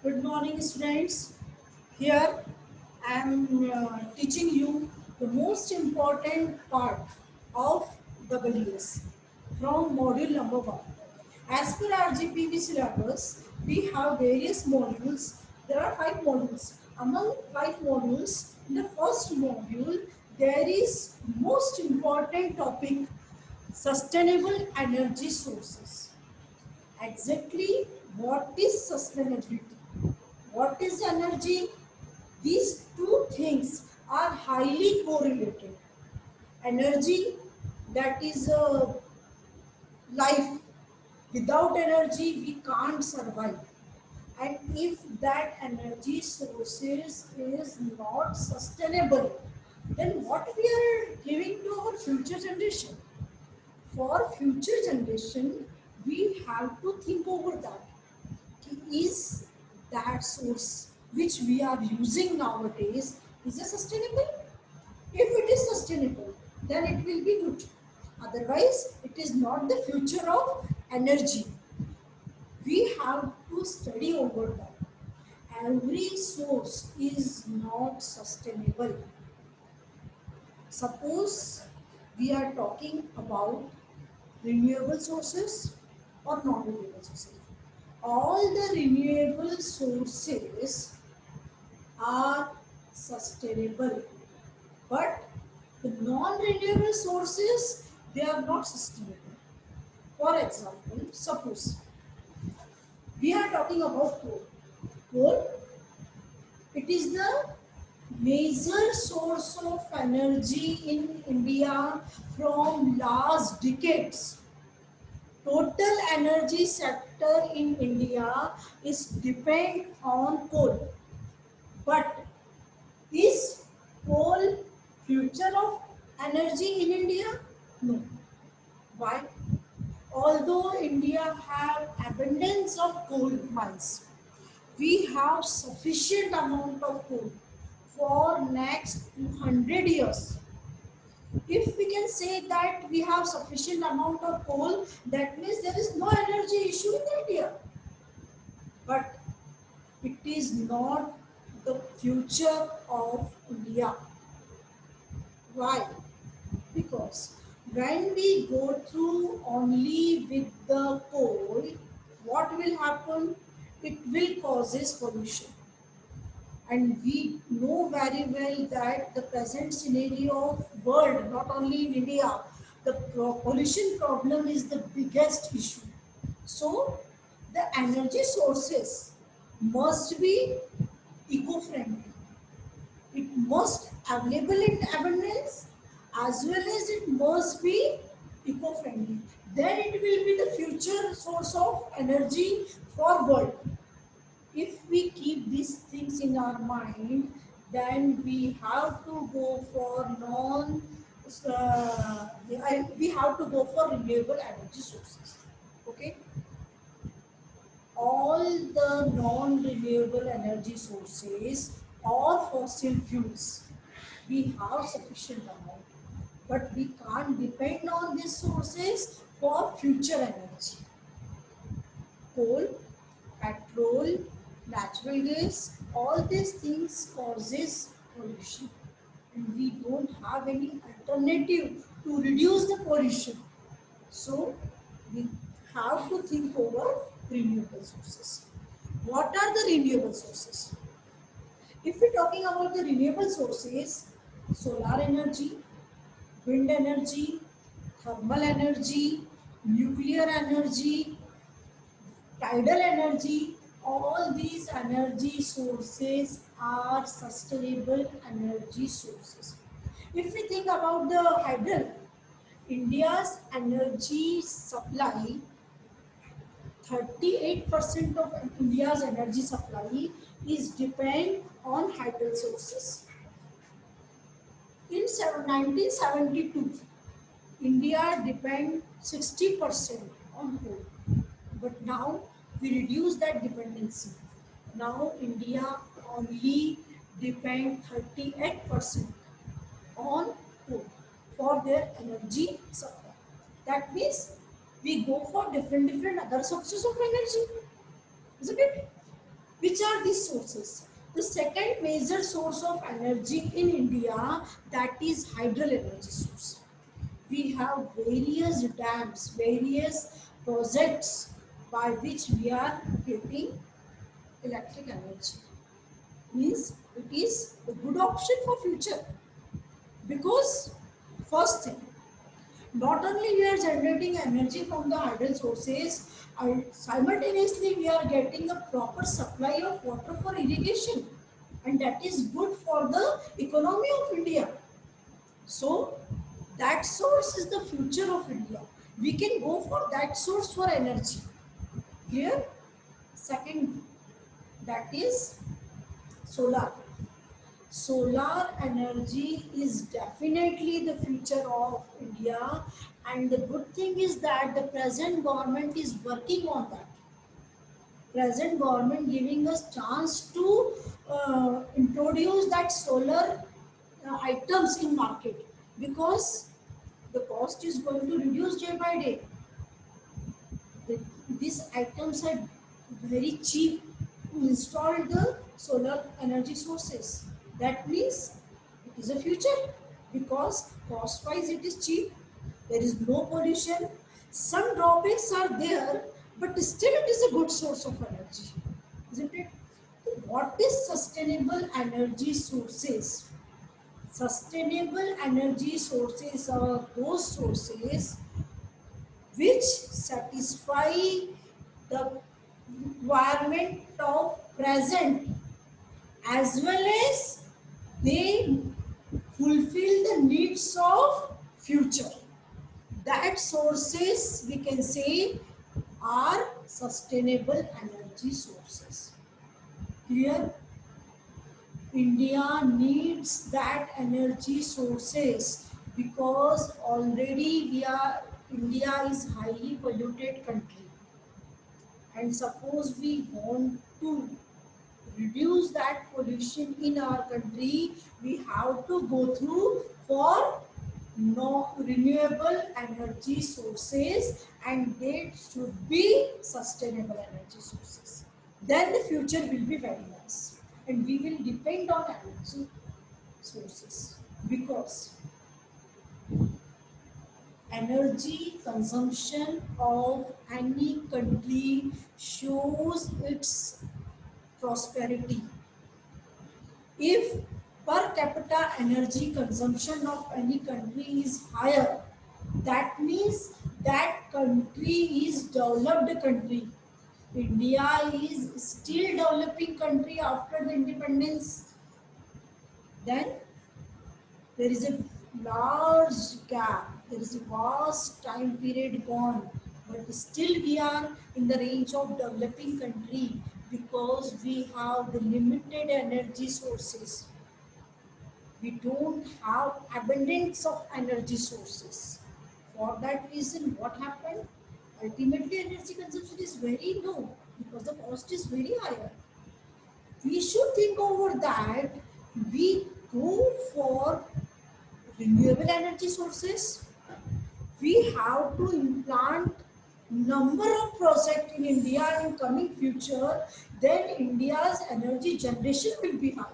Good morning, students. Here I am teaching you the most important part of WS from module number 1. As per RGPV syllabus, we have various modules. There are 5 modules. Among 5 modules, in the first module, there is most important topic, sustainable energy sources. Exactly what is sustainability? What is energy? These two things are highly correlated. Energy, that is life. Without energy, we can't survive. And if that energy sources is not sustainable, then what we are giving to our future generation? For future generation, we have to think over that. Is that source which we are using nowadays is it sustainable? If it is sustainable, then it will be good. Otherwise, it is not the future of energy. We have to study over that. Every source is not sustainable. Suppose we are talking about renewable sources or non-renewable sources. All the renewable sources are sustainable, but the non-renewable sources, they are not sustainable. For example, suppose we are talking about coal. Coal, it is the major source of energy in India from last decades. Total energy sector in India is depend on coal. But is coal future of energy in India? No. Why? Although India have abundance of coal mines, we have sufficient amount of coal for next 200 years. If we can say that we have sufficient amount of coal, that means there is no energy issue in India. But it is not the future of India. Why? Because when we go through only with the coal, what will happen? It will causes pollution. And we know very well that the present scenario of world, not only in India, the pollution problem is the biggest issue. So the energy sources must be eco-friendly. It must available in abundance as well as it must be eco-friendly. Then it will be the future source of energy for world. If we keep these things in our mind, then we have to go for we have to go for renewable energy sources. Okay, all the non-renewable energy sources or fossil fuels, we have sufficient amount, but we can't depend on these sources for future energy. Coal, petrol, natural gas, all these things causes pollution, and we don't have any alternative to reduce the pollution. So we have to think over renewable sources. What are the renewable sources? If we're talking about the renewable sources, solar energy, wind energy, thermal energy, nuclear energy, tidal energy, all these energy sources are sustainable energy sources. If we think about the hydro, India's energy supply, 38% of India's energy supply is depend on hydro sources. In 1972, India depend 60% on coal. But now we reduce that dependency. Now India only depend 38% on coal for their energy supply. That means we go for different other sources of energy, isn't are these sources? The second major source of energy in India, that is hydro energy source. We have various dams, various projects by which we are getting electric energy. Means it is a good option for future, because first thing, not only we are generating energy from the hydro sources, simultaneously we are getting a proper supply of water for irrigation, and that is good for the economy of India. So that source is the future of India. We can go for that source for energy. Clear? Second, that is solar. Solar energy is definitely the future of India, and the good thing is that the present government is working on that. Present government giving us chance to introduce that solar items in market, because the cost is going to reduce day by day. The, these items are very cheap to install the solar energy sources. That means it is a future, because cost wise it is cheap, there is no pollution. Some drawbacks are there, but still it is a good source of energy, isn't it? What is sustainable energy sources? Sustainable energy sources are those sources which satisfy the requirement of present, as well as they fulfill the needs of future. That sources we can say are sustainable energy sources. Clear? India needs that energy sources, because already India is highly polluted country, and suppose we want to reduce that pollution in our country, we have to go through for no renewable energy sources, and they should be sustainable energy sources. Then the future will be very nice, and we will depend on energy sources, because energy consumption of any country shows its prosperity. If per capita energy consumption of any country is higher, that means that country is developed country. India is still developing country after the independence. Then there is a large gap. There is a vast time period gone, but still we are in the range of developing country, because we have the limited energy sources. We don't have abundance of energy sources. For that reason, what happened? Ultimately, energy consumption is very low, because the cost is very higher. We should think over that. We go for renewable energy sources. We have to implant number of projects in India in coming future. Then India's energy generation will be higher.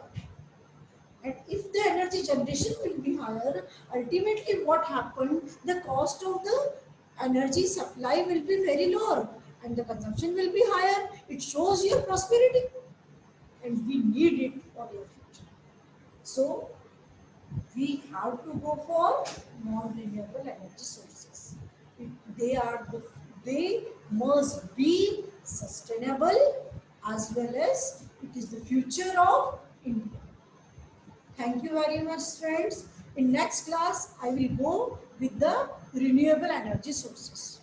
And if the energy generation will be higher, ultimately what happened, the cost of the energy supply will be very lower, and the consumption will be higher. It shows your prosperity, and we need it for your future. So we have to go for non-renewable energy sources. They are they must be sustainable, as well as it is the future of India. Thank you very much, friends. In next class, I will go with the renewable energy sources.